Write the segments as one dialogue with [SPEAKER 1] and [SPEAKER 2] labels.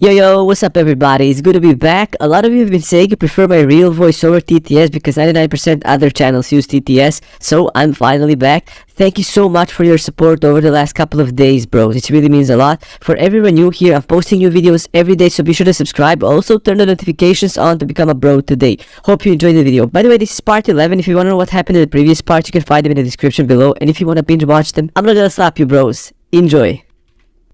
[SPEAKER 1] Yo, what's up everybody? It's good to be back. A lot of you have been saying you prefer my real voice over TTS because 99% other channels use TTS, so I'm finally back. Thank you so much for your support over the last couple of days, bros. It really means a lot. For everyone new here, I'm posting new videos every day, so be sure to subscribe. Also, turn the notifications on to become a bro today. Hope you enjoyed the video. By the way, this is part 11. If you want to know what happened in the previous parts, you can find them in the description below. And if you want to binge watch them, I'm not gonna slap you, bros. Enjoy.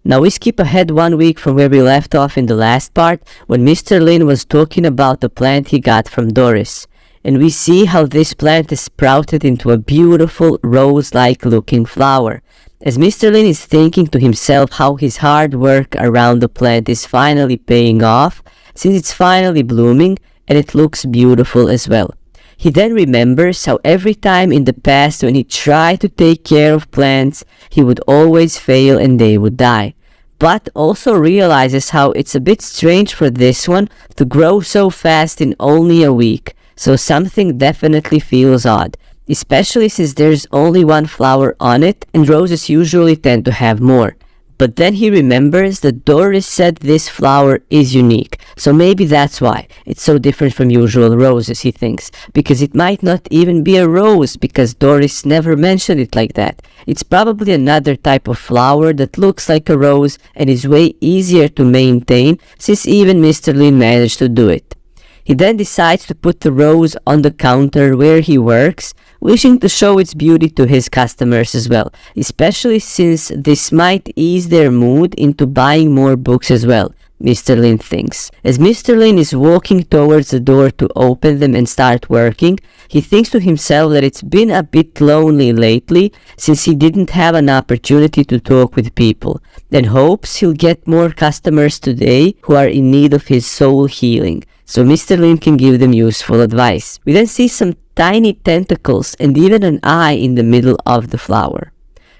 [SPEAKER 1] Now we skip ahead 1 week from where we left off in the last part, when Mr. Lin was talking about the plant he got from Doris. And we see how this plant is sprouted into a beautiful rose-like looking flower. As Mr. Lin is thinking to himself how his hard work around the plant is finally paying off, since it's finally blooming and it looks beautiful as well. He then remembers how every time in the past when he tried to take care of plants, he would always fail and they would die. But also realizes how it's a bit strange for this one to grow so fast in only a week. So something definitely feels odd, especially since there's only one flower on it and roses usually tend to have more. But then he remembers that Doris said this flower is unique, so maybe that's why it's so different from usual roses, he thinks, because it might not even be a rose because Doris never mentioned it like that. It's probably another type of flower that looks like a rose and is way easier to maintain since even Mr. Lin managed to do it. He then decides to put the rose on the counter where he works, wishing to show its beauty to his customers as well, especially since this might ease their mood into buying more books as well, Mr. Lin thinks. As Mr. Lin is walking towards the door to open them and start working, he thinks to himself that it's been a bit lonely lately since he didn't have an opportunity to talk with people, and hopes he'll get more customers today who are in need of his soul healing, so Mr. Lin can give them useful advice. We then see some tiny tentacles and even an eye in the middle of the flower.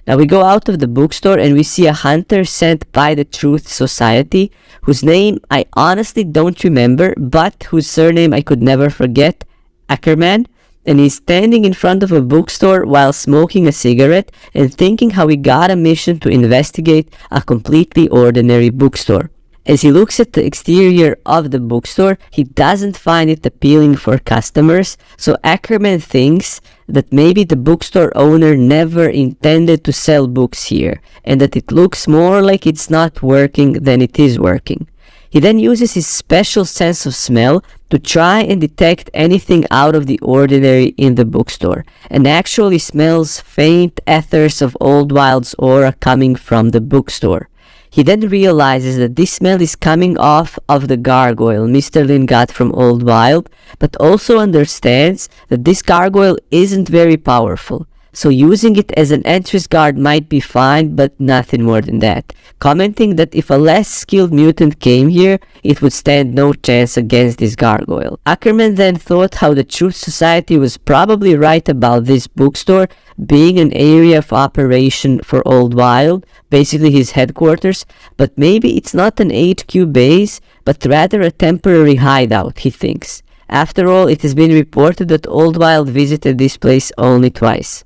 [SPEAKER 1] Now we go out of the bookstore and we see a hunter sent by the Truth Society, whose name I honestly don't remember, but whose surname I could never forget, Ackerman, and he's standing in front of a bookstore while smoking a cigarette and thinking how he got a mission to investigate a completely ordinary bookstore. As he looks at the exterior of the bookstore, he doesn't find it appealing for customers, so Ackerman thinks that maybe the bookstore owner never intended to sell books here, and that it looks more like it's not working than it is working. He then uses his special sense of smell to try and detect anything out of the ordinary in the bookstore, and actually smells faint ethers of Old Wild's aura coming from the bookstore. He then realizes that this smell is coming off of the gargoyle Mr. Lin got from Old Wild, but also understands that this gargoyle isn't very powerful, so using it as an entrance guard might be fine, but nothing more than that, commenting that if a less skilled mutant came here, it would stand no chance against this gargoyle. Ackerman then thought how the Truth Society was probably right about this bookstore being an area of operation for Old Wild, basically his headquarters, but maybe it's not an HQ base, but rather a temporary hideout, he thinks. After all, it has been reported that Old Wild visited this place only twice.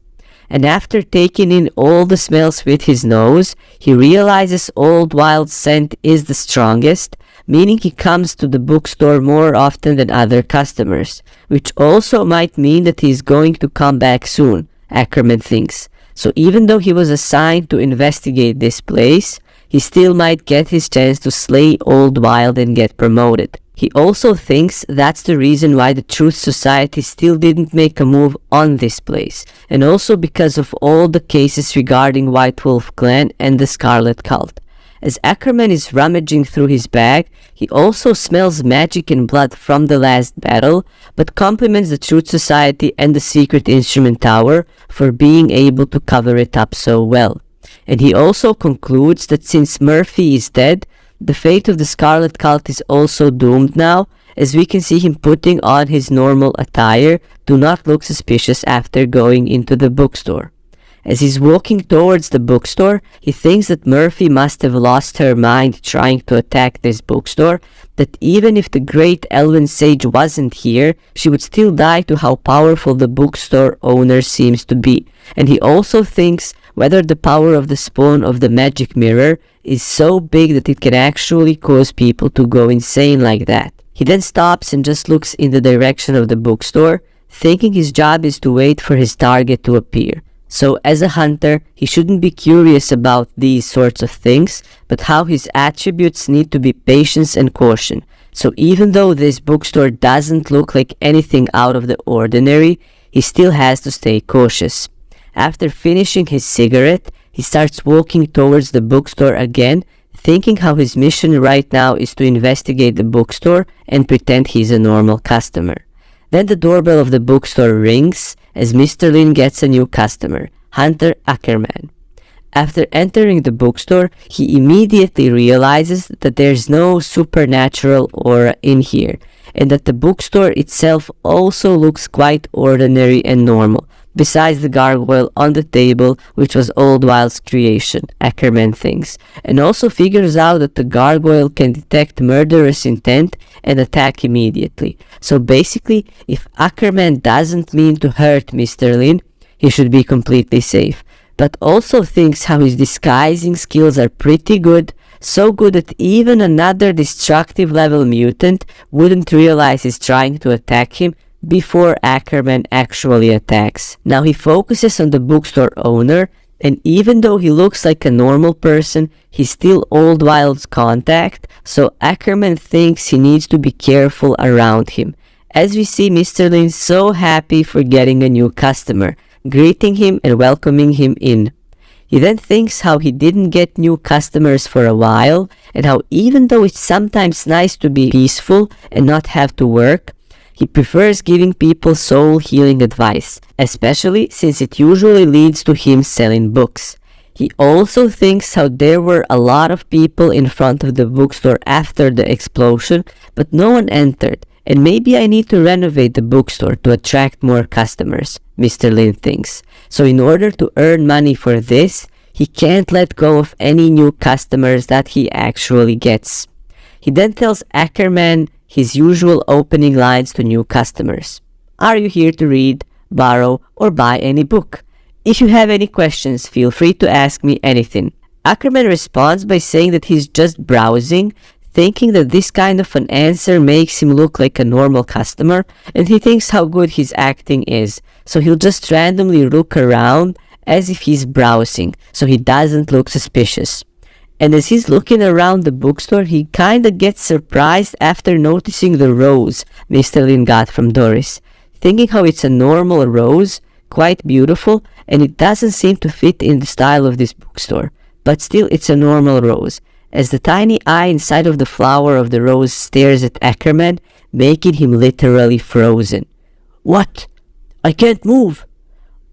[SPEAKER 1] And after taking in all the smells with his nose, he realizes Old Wild's scent is the strongest, meaning he comes to the bookstore more often than other customers, which also might mean that he is going to come back soon, Ackerman thinks. So even though he was assigned to investigate this place, he still might get his chance to slay Old Wild and get promoted. He also thinks that's the reason why the Truth Society still didn't make a move on this place, and also because of all the cases regarding White Wolf Clan and the Scarlet Cult. As Ackerman is rummaging through his bag, he also smells magic and blood from the last battle, but compliments the Truth Society and the Secret Instrument Tower for being able to cover it up so well. And he also concludes that since Murphy is dead, the fate of the Scarlet Cult is also doomed now, as we can see him putting on his normal attire to not look suspicious after going into the bookstore. As he's walking towards the bookstore, he thinks that Murphy must have lost her mind trying to attack this bookstore, that even if the great elven sage wasn't here, she would still die to how powerful the bookstore owner seems to be. And he also thinks whether the power of the spawn of the magic mirror is so big that it can actually cause people to go insane like that. He then stops and just looks in the direction of the bookstore, thinking his job is to wait for his target to appear. So as a hunter, he shouldn't be curious about these sorts of things, but how his attributes need to be patience and caution. So even though this bookstore doesn't look like anything out of the ordinary, he still has to stay cautious. After finishing his cigarette, he starts walking towards the bookstore again, thinking how his mission right now is to investigate the bookstore and pretend he's a normal customer. Then the doorbell of the bookstore rings as Mr. Lin gets a new customer, Hunter Ackerman. After entering the bookstore, he immediately realizes that there's no supernatural aura in here, and that the bookstore itself also looks quite ordinary and normal, besides the gargoyle on the table, which was Oldwild's creation, Ackerman thinks, and also figures out that the gargoyle can detect murderous intent and attack immediately. So basically, if Ackerman doesn't mean to hurt Mr. Lin, he should be completely safe. But also thinks how his disguising skills are pretty good, so good that even another destructive level mutant wouldn't realize he's trying to attack him before Ackerman actually attacks. Now he focuses on the bookstore owner, and even though he looks like a normal person, he's still Oldwild's contact, so Ackerman thinks he needs to be careful around him. As we see Mr. Lin so happy for getting a new customer, greeting him and welcoming him in. He then thinks how he didn't get new customers for a while, and how even though it's sometimes nice to be peaceful and not have to work, he prefers giving people soul healing advice, especially since it usually leads to him selling books. He also thinks how there were a lot of people in front of the bookstore after the explosion, but no one entered, and maybe I need to renovate the bookstore to attract more customers, Mr. Lin thinks. So in order to earn money for this, he can't let go of any new customers that he actually gets. He then tells Ackerman his usual opening lines to new customers. Are you here to read, borrow, or buy any book? If you have any questions, feel free to ask me anything. Ackerman responds by saying that he's just browsing, thinking that this kind of an answer makes him look like a normal customer, and he thinks how good his acting is, so he'll just randomly look around as if he's browsing, so he doesn't look suspicious. And as he's looking around the bookstore, he kinda gets surprised after noticing the rose Mr. Lin got from Doris, thinking how it's a normal rose, quite beautiful, and it doesn't seem to fit in the style of this bookstore, but still it's a normal rose, as the tiny eye inside of the flower of the rose stares at Ackerman, making him literally frozen. What? I can't move.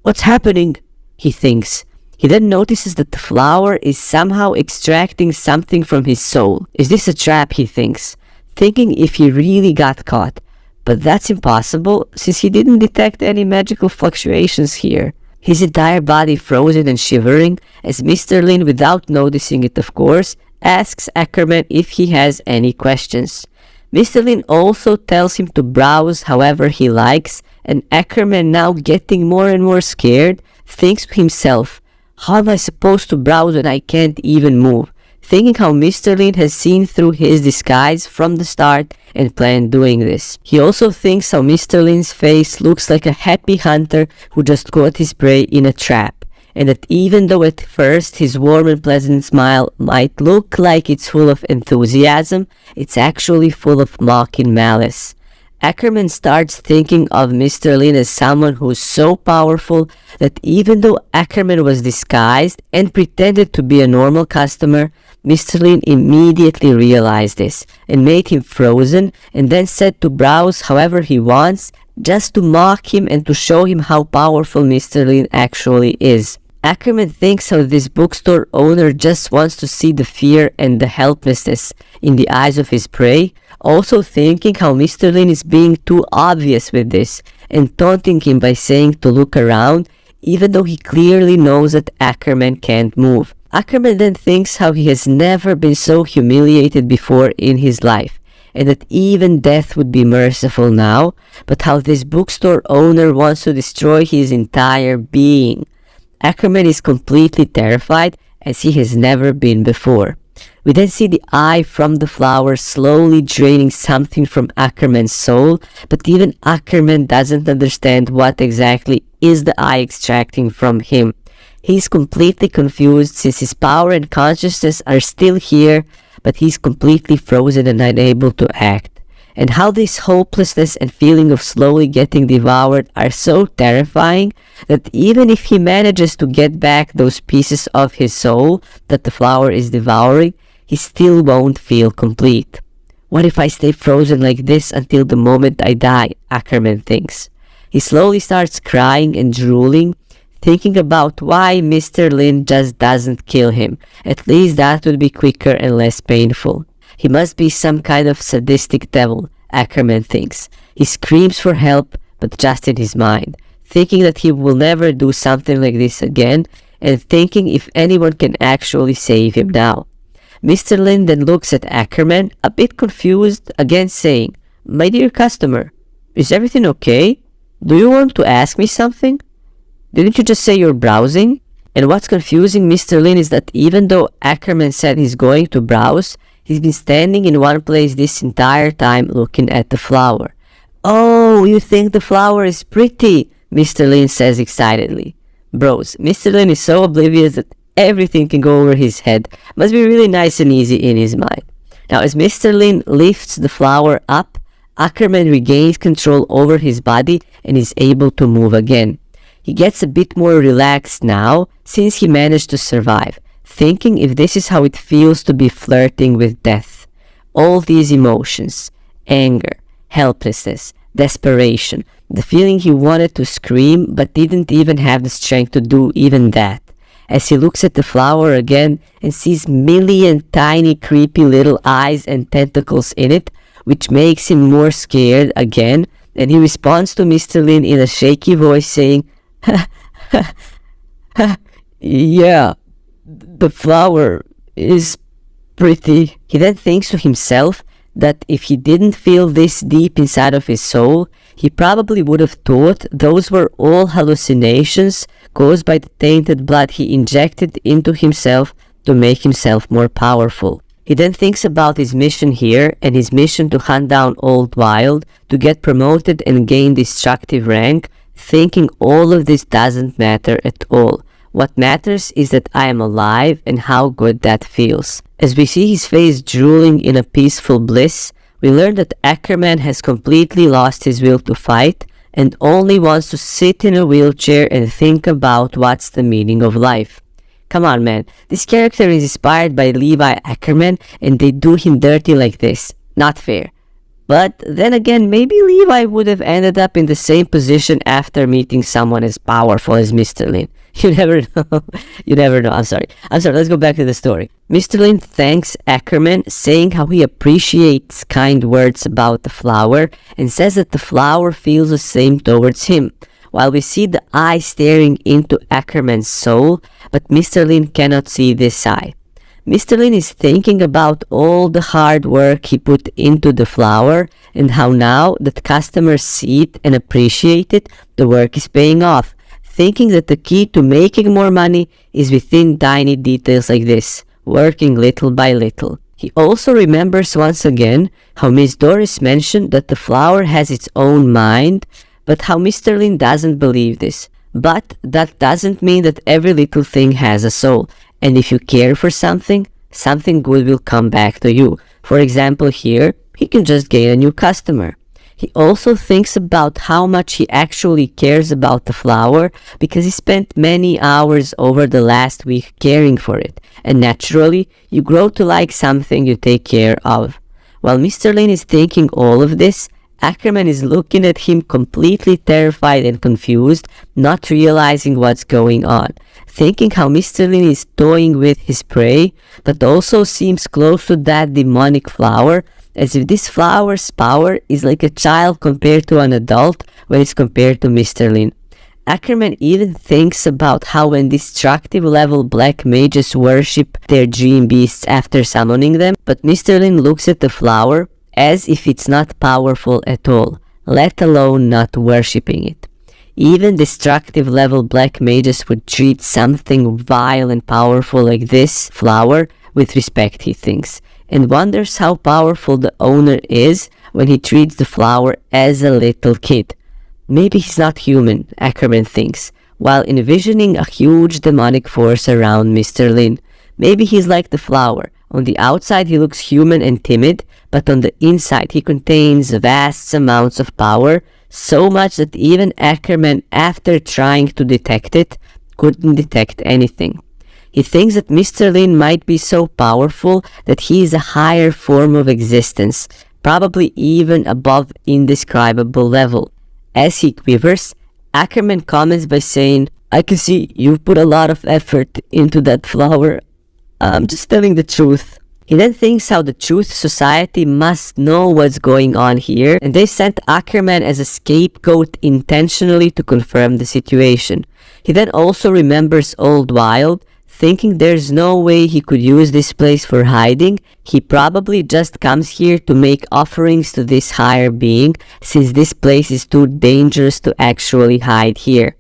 [SPEAKER 1] What's happening? He thinks. He then notices that the flower is somehow extracting something from his soul. Is this a trap, he thinks, thinking if he really got caught. But that's impossible, since he didn't detect any magical fluctuations here. His entire body frozen and shivering, as Mr. Lin, without noticing it of course, asks Ackerman if he has any questions. Mr. Lin also tells him to browse however he likes, and Ackerman, now getting more and more scared, thinks to himself, how am I supposed to browse when I can't even move? Thinking how Mr. Lin has seen through his disguise from the start and planned doing this. He also thinks how Mr. Lin's face looks like a happy hunter who just caught his prey in a trap, and that even though at first his warm and pleasant smile might look like it's full of enthusiasm, it's actually full of mocking malice. Ackerman starts thinking of Mr. Lin as someone who's so powerful that even though Ackerman was disguised and pretended to be a normal customer, Mr. Lin immediately realized this and made him frozen, and then said to browse however he wants, just to mock him and to show him how powerful Mr. Lin actually is. Ackerman thinks how this bookstore owner just wants to see the fear and the helplessness in the eyes of his prey, also thinking how Mr. Lin is being too obvious with this and taunting him by saying to look around, even though he clearly knows that Ackerman can't move. Ackerman then thinks how he has never been so humiliated before in his life, and that even death would be merciful now, but how this bookstore owner wants to destroy his entire being. Ackerman is completely terrified as he has never been before. We then see the eye from the flower slowly draining something from Ackerman's soul, but even Ackerman doesn't understand what exactly is the eye extracting from him. He's completely confused since his power and consciousness are still here, but he's completely frozen and unable to act. And how this hopelessness and feeling of slowly getting devoured are so terrifying that even if he manages to get back those pieces of his soul that the flower is devouring, he still won't feel complete. What if I stay frozen like this until the moment I die? Ackerman thinks. He slowly starts crying and drooling, thinking about why Mr. Lin just doesn't kill him. At least that would be quicker and less painful. He must be some kind of sadistic devil, Ackerman thinks. He screams for help, but just in his mind, thinking that he will never do something like this again, and thinking if anyone can actually save him now. Mr. Lin then looks at Ackerman, a bit confused, again saying, "My dear customer, is everything okay? Do you want to ask me something? Didn't you just say you're browsing?" And what's confusing Mr. Lin is that even though Ackerman said he's going to browse, he's been standing in one place this entire time looking at the flower. "Oh, you think the flower is pretty," Mr. Lin says excitedly. Bros, Mr. Lin is so oblivious that everything can go over his head. Must be really nice and easy in his mind. Now, as Mr. Lin lifts the flower up, Ackerman regains control over his body and is able to move again. He gets a bit more relaxed now since he managed to survive, thinking if this is how it feels to be flirting with death. All these emotions, anger, helplessness, desperation, the feeling he wanted to scream but didn't even have the strength to do even that. As he looks at the flower again and sees million tiny creepy little eyes and tentacles in it, which makes him more scared again, and he responds to Mr. Lin in a shaky voice saying, "Yeah, the flower is pretty." He then thinks to himself that if he didn't feel this deep inside of his soul, he probably would have thought those were all hallucinations caused by the tainted blood he injected into himself to make himself more powerful. He then thinks about his mission here and his mission to hunt down Old Wild, to get promoted and gain destructive rank, thinking all of this doesn't matter at all. What matters is that I am alive and how good that feels. As we see his face drooling in a peaceful bliss, we learn that Ackerman has completely lost his will to fight and only wants to sit in a wheelchair and think about what's the meaning of life. Come on, man, this character is inspired by Levi Ackerman and they do him dirty like this. Not fair. But then again, maybe Levi would have ended up in the same position after meeting someone as powerful as Mr. Lin. You never know. You never know. I'm sorry. Let's go back to the story. Mr. Lin thanks Ackerman, saying how he appreciates kind words about the flower and says that the flower feels the same towards him. While we see the eye staring into Ackerman's soul, but Mr. Lin cannot see this eye. Mr. Lin is thinking about all the hard work he put into the flower and how now that customers see it and appreciate it, the work is paying off, thinking that the key to making more money is within tiny details like this, working little by little. He also remembers once again how Miss Doris mentioned that the flower has its own mind, but how Mr. Lin doesn't believe this. But that doesn't mean that every little thing has a soul. And if you care for something, something good will come back to you. For example, here, he can just gain a new customer. He also thinks about how much he actually cares about the flower because he spent many hours over the last week caring for it. And naturally, you grow to like something you take care of. While Mr. Lin is thinking all of this, Ackerman is looking at him completely terrified and confused, not realizing what's going on, thinking how Mr. Lin is toying with his prey, but also seems close to that demonic flower, as if this flower's power is like a child compared to an adult when it's compared to Mr. Lin. Ackerman even thinks about how when destructive level black mages worship their dream beasts after summoning them, but Mr. Lin looks at the flower as if it's not powerful at all, let alone not worshipping it. Even destructive level black mages would treat something vile and powerful like this flower with respect, he thinks, and wonders how powerful the owner is when he treats the flower as a little kid. Maybe he's not human, Ackerman thinks, while envisioning a huge demonic force around Mr. Lin. Maybe he's like the flower. On the outside he looks human and timid, but on the inside he contains vast amounts of power, so much that even Ackerman, after trying to detect it, couldn't detect anything. He thinks that Mr. Lin might be so powerful that he is a higher form of existence, probably even above indescribable level. As he quivers, Ackerman comments by saying, "I can see you've put a lot of effort into that flower. I'm just telling the truth." He then thinks how the Truth Society must know what's going on here, and they sent Ackerman as a scapegoat intentionally to confirm the situation. He then also remembers Old Wild, thinking there's no way he could use this place for hiding. He probably just comes here to make offerings to this higher being, since this place is too dangerous to actually hide here.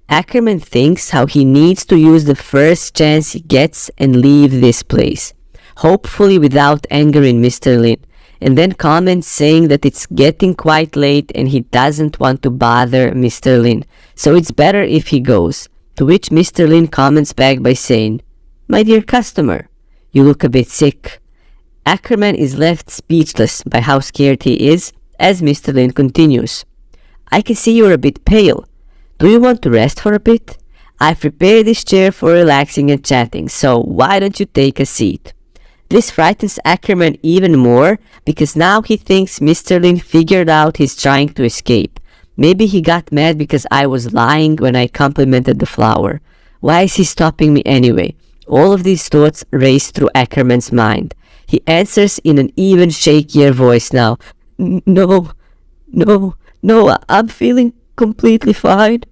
[SPEAKER 1] Ackerman thinks how he needs to use the first chance he gets and leave this place, hopefully without angering Mr. Lin, and then comments saying that it's getting quite late and he doesn't want to bother Mr. Lin, so it's better if he goes. To which Mr. Lin comments back by saying, "My dear customer, you look a bit sick." Ackerman is left speechless by how scared he is as Mr. Lin continues, "I can see you're a bit pale. Do you want to rest for a bit? I've prepared this chair for relaxing and chatting, so why don't you take a seat?" This frightens Ackerman even more because now he thinks Mr. Lin figured out he's trying to escape. Maybe he got mad because I was lying when I complimented the flower. Why is he stopping me anyway? All of these thoughts race through Ackerman's mind. He answers in an even shakier voice now. No, I'm feeling completely fine."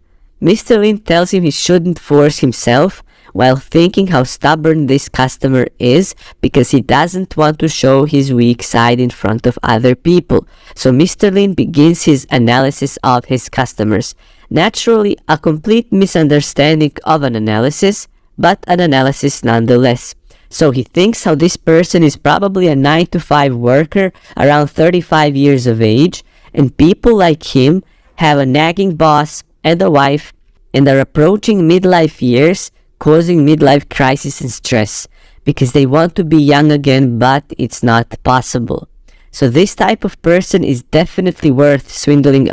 [SPEAKER 1] Mr. Lin tells him he shouldn't force himself, while thinking how stubborn this customer is because he doesn't want to show his weak side in front of other people. So Mr. Lin begins his analysis of his customers. Naturally, a complete misunderstanding of an analysis, but an analysis nonetheless. So he thinks how this person is probably a 9-to-5 worker around 35 years of age, and people like him have a nagging boss and a wife and are approaching midlife years, causing midlife crisis and stress because they want to be young again, but it's not possible. So this type of person is definitely worth swindling,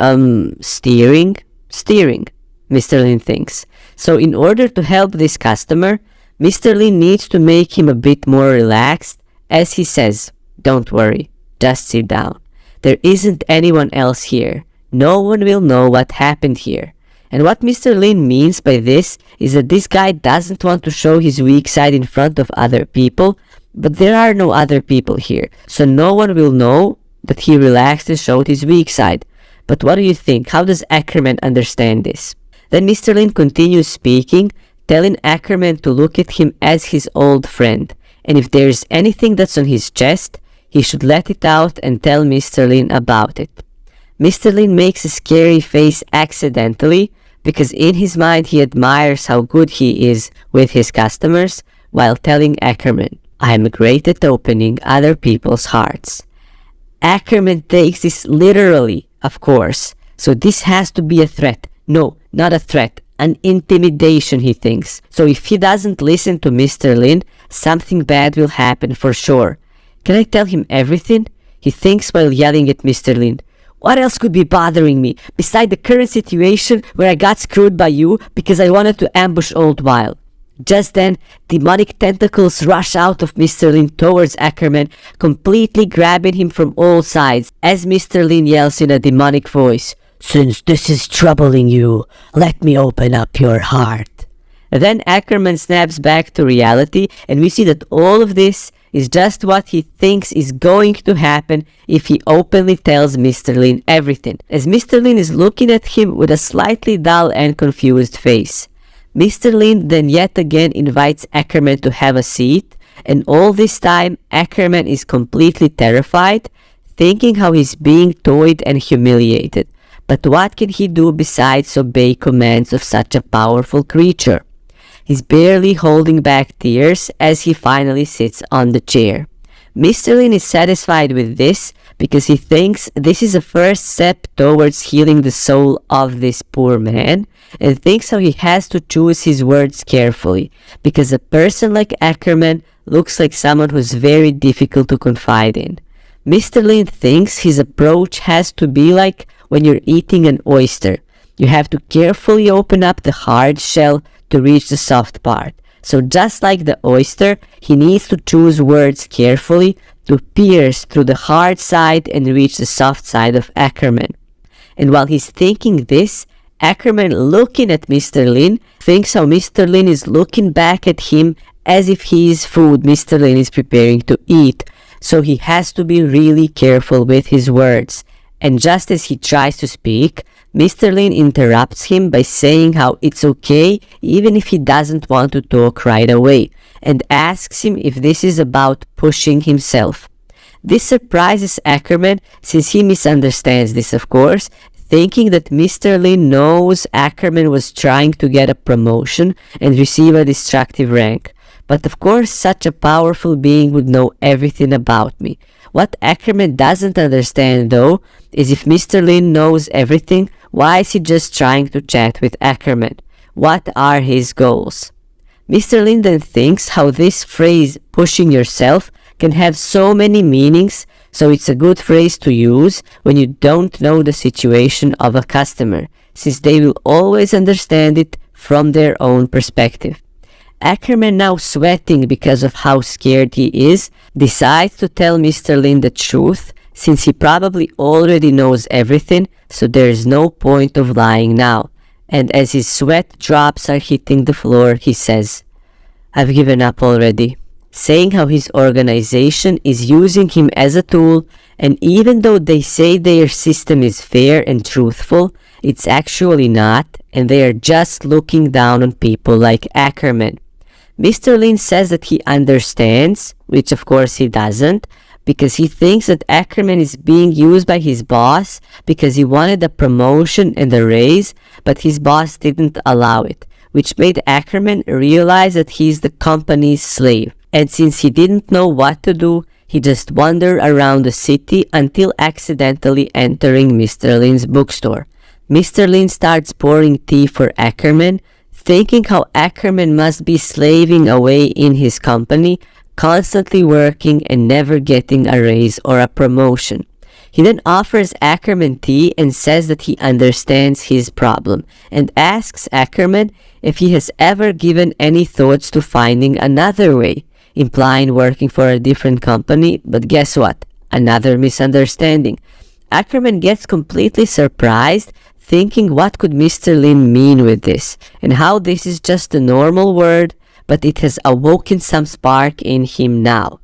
[SPEAKER 1] steering, Mr. Lin thinks. So in order to help this customer, Mr. Lin needs to make him a bit more relaxed, as he says, "Don't worry, just sit down. There isn't anyone else here. No one will know what happened here." And what Mr. Lin means by this is that this guy doesn't want to show his weak side in front of other people, but there are no other people here, so no one will know that he relaxed and showed his weak side. But what do you think? How does Ackerman understand this? Then Mr. Lin continues speaking, telling Ackerman to look at him as his old friend, and if there's anything that's on his chest, he should let it out and tell Mr. Lin about it. Mr. Lin makes a scary face accidentally, because in his mind he admires how good he is with his customers while telling Ackerman, "I'm great at opening other people's hearts." Ackerman takes this literally, of course, so this has to be a threat. No, not a threat, an intimidation, he thinks. So if he doesn't listen to Mr. Lin, something bad will happen for sure. Can I tell him everything? He thinks while yelling at Mr. Lin. What else could be bothering me beside the current situation where I got screwed by you because I wanted to ambush Old Wild? Just then, demonic tentacles rush out of Mr. Lin towards Ackerman, completely grabbing him from all sides, as Mr. Lin yells in a demonic voice, "Since this is troubling you, let me open up your heart." Then Ackerman snaps back to reality, and we see that all of this is just what he thinks is going to happen if he openly tells Mr. Lin everything, as Mr. Lin is looking at him with a slightly dull and confused face. Mr. Lin then yet again invites Ackerman to have a seat, and all this time Ackerman is completely terrified, thinking how he's being toyed and humiliated. But what can he do besides obey commands of such a powerful creature? He's barely holding back tears as he finally sits on the chair. Mr. Lin is satisfied with this because he thinks this is a first step towards healing the soul of this poor man, and thinks how he has to choose his words carefully because a person like Ackerman looks like someone who's very difficult to confide in. Mr. Lin thinks his approach has to be like when you're eating an oyster. You have to carefully open up the hard shell to reach the soft part. So just like the oyster, he needs to choose words carefully to pierce through the hard side and reach the soft side of Ackerman. And while he's thinking this, Ackerman, looking at Mr. Lin, thinks how Mr. Lin is looking back at him as if he is food Mr. Lin is preparing to eat. So he has to be really careful with his words. And just as he tries to speak, Mr. Lin interrupts him by saying how it's okay even if he doesn't want to talk right away, and asks him if this is about pushing himself. This surprises Ackerman since he misunderstands this, of course, thinking that Mr. Lin knows Ackerman was trying to get a promotion and receive a destructive rank. But of course, such a powerful being would know everything about me. What Ackerman doesn't understand, though, is if Mr. Lin knows everything, why is he just trying to chat with Ackerman? What are his goals? Mr. Lin then thinks how this phrase, pushing yourself, can have so many meanings, so it's a good phrase to use when you don't know the situation of a customer, since they will always understand it from their own perspective. Ackerman, now sweating because of how scared he is, decides to tell Mr. Lin the truth, since he probably already knows everything, so there is no point of lying now. And as his sweat drops are hitting the floor, he says, "I've given up already," saying how his organization is using him as a tool, and even though they say their system is fair and truthful, it's actually not, and they are just looking down on people like Ackerman. Mr. Lin says that he understands, which of course he doesn't, because he thinks that Ackerman is being used by his boss because he wanted a promotion and a raise, but his boss didn't allow it, which made Ackerman realize that he's the company's slave. And since he didn't know what to do, he just wandered around the city until accidentally entering Mr. Lin's bookstore. Mr. Lin starts pouring tea for Ackerman, thinking how Ackerman must be slaving away in his company, constantly working and never getting a raise or a promotion. He then offers Ackerman tea and says that he understands his problem, and asks Ackerman if he has ever given any thoughts to finding another way, implying working for a different company. But guess what? Another misunderstanding. Ackerman gets completely surprised, thinking what could Mr. Lin mean with this, and how this is just a normal word, but it has awoken some spark in him now.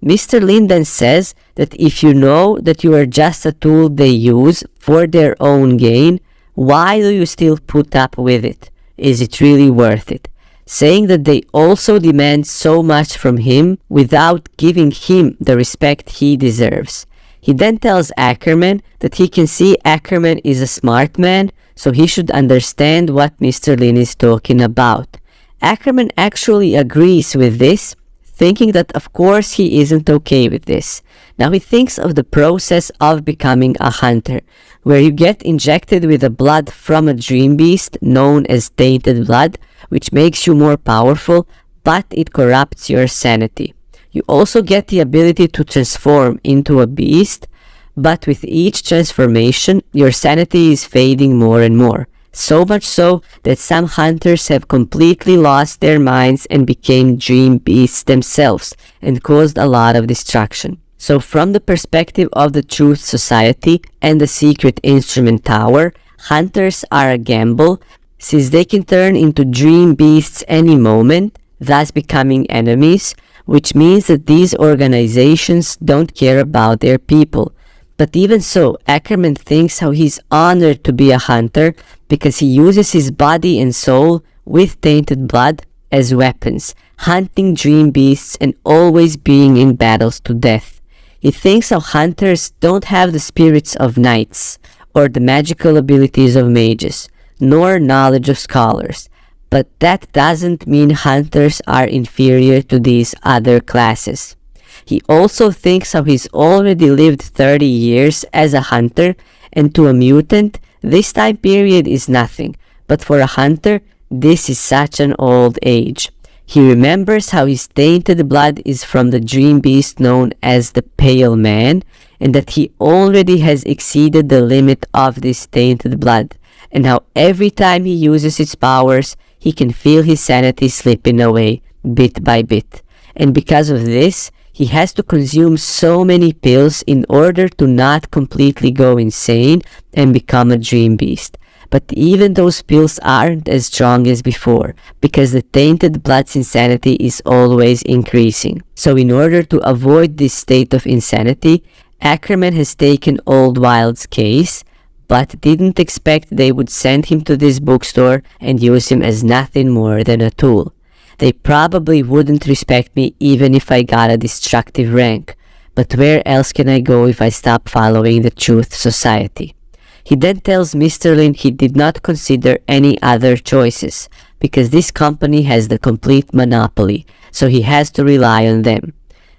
[SPEAKER 1] Mr. Lin then says that if you know that you are just a tool they use for their own gain, why do you still put up with it? Is it really worth it? Saying that they also demand so much from him without giving him the respect he deserves. He then tells Ackerman that he can see Ackerman is a smart man, so he should understand what Mr. Lin is talking about. Ackerman actually agrees with this, thinking that of course he isn't okay with this. Now he thinks of the process of becoming a hunter, where you get injected with the blood from a dream beast known as tainted blood, which makes you more powerful, but it corrupts your sanity. You also get the ability to transform into a beast, but with each transformation, your sanity is fading more and more. So much so that some hunters have completely lost their minds and became dream beasts themselves and caused a lot of destruction. So from the perspective of the Truth Society and the Secret Instrument Tower, hunters are a gamble since they can turn into dream beasts any moment, thus becoming enemies, which means that these organizations don't care about their people. But even so, Ackerman thinks how he's honored to be a hunter because he uses his body and soul with tainted blood as weapons, hunting dream beasts and always being in battles to death. He thinks how hunters don't have the spirits of knights or the magical abilities of mages, nor knowledge of scholars. But that doesn't mean hunters are inferior to these other classes. He also thinks how he's already lived 30 years as a hunter, and to a mutant, this time period is nothing, but for a hunter, this is such an old age. He remembers how his tainted blood is from the dream beast known as the Pale Man, and that he already has exceeded the limit of this tainted blood, and how every time he uses its powers, he can feel his sanity slipping away, bit by bit. And because of this, he has to consume so many pills in order to not completely go insane and become a dream beast. But even those pills aren't as strong as before, because the tainted blood's insanity is always increasing. So in order to avoid this state of insanity, Ackerman has taken Old Wild's case, but didn't expect they would send him to this bookstore and use him as nothing more than a tool. They probably wouldn't respect me even if I got a destructive rank, but where else can I go if I stop following the Truth Society? He then tells Mr. Lin he did not consider any other choices, because this company has the complete monopoly, so he has to rely on them.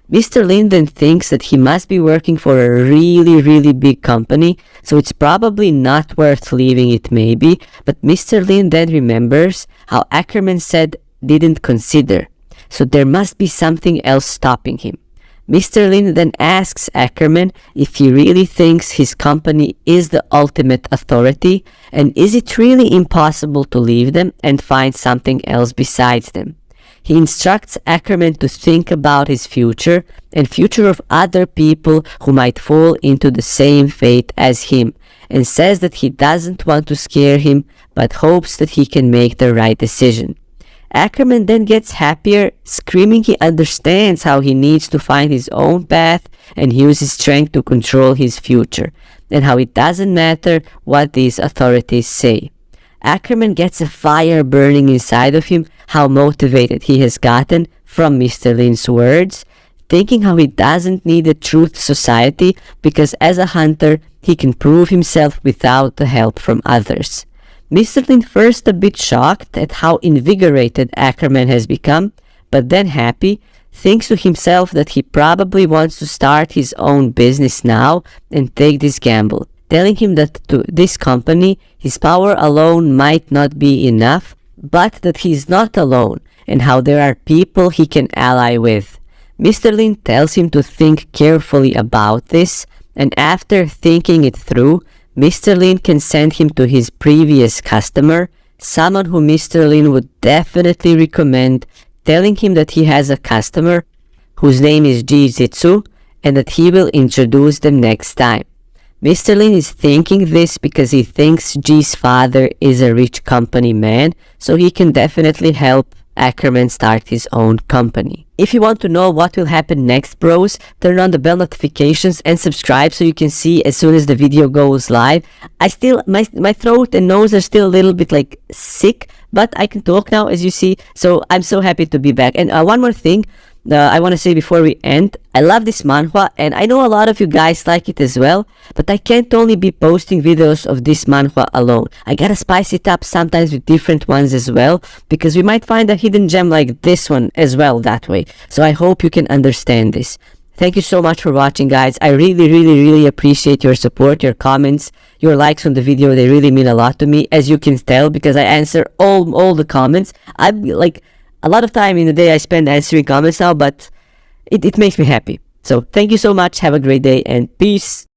[SPEAKER 1] Mr. Lin then thinks that he must be working for a really big company, so it's probably not worth leaving it maybe, but Mr. Lin then remembers how Ackerman said didn't consider, so there must be something else stopping him. Mr. Lin then asks Ackerman if he really thinks his company is the ultimate authority, and is it really impossible to leave them and find something else besides them. He instructs Ackerman to think about his future and future of other people who might fall into the same fate as him, and says that he doesn't want to scare him but hopes that he can make the right decision. Ackerman then gets happier, screaming he understands how he needs to find his own path and use his strength to control his future, and how it doesn't matter what these authorities say. Ackerman gets a fire burning inside of him how motivated he has gotten from Mr. Lin's words, thinking how he doesn't need a Truth Society because as a hunter he can prove himself without the help from others. Mr. Lin first a bit shocked at how invigorated Ackerman has become, but then happy, thinks to himself that he probably wants to start his own business now and take this gamble, telling him that to this company his power alone might not be enough, but that he is not alone and how there are people he can ally with. Mr. Lin tells him to think carefully about this, and after thinking it through, Mr. Lin can send him to his previous customer, someone who Mr. Lin would definitely recommend, telling him that he has a customer whose name is Jizitsu and that he will introduce them next time. Mr. Lin is thinking this because he thinks G's father is a rich company man, so he can definitely help Ackerman start his own company. If you want to know what will happen next, bros, turn on the bell notifications and subscribe so you can see as soon as the video goes live. My throat and nose are still a little bit like sick, but I can talk now, as you see, so I'm so happy to be back. And one more thing I want to say before we end, I love this manhwa and I know a lot of you guys like it as well, but I can't only be posting videos of this manhwa alone. I gotta spice it up sometimes with different ones as well, because we might find a hidden gem like this one as well that way. So I hope you can understand this. Thank you so much for watching, guys. I really appreciate your support, your comments, your likes on the video. They really mean a lot to me, as you can tell, because I answer all the comments. I'm like, a lot of time in the day I spend answering comments now, but it makes me happy. So thank you so much. Have a great day and peace.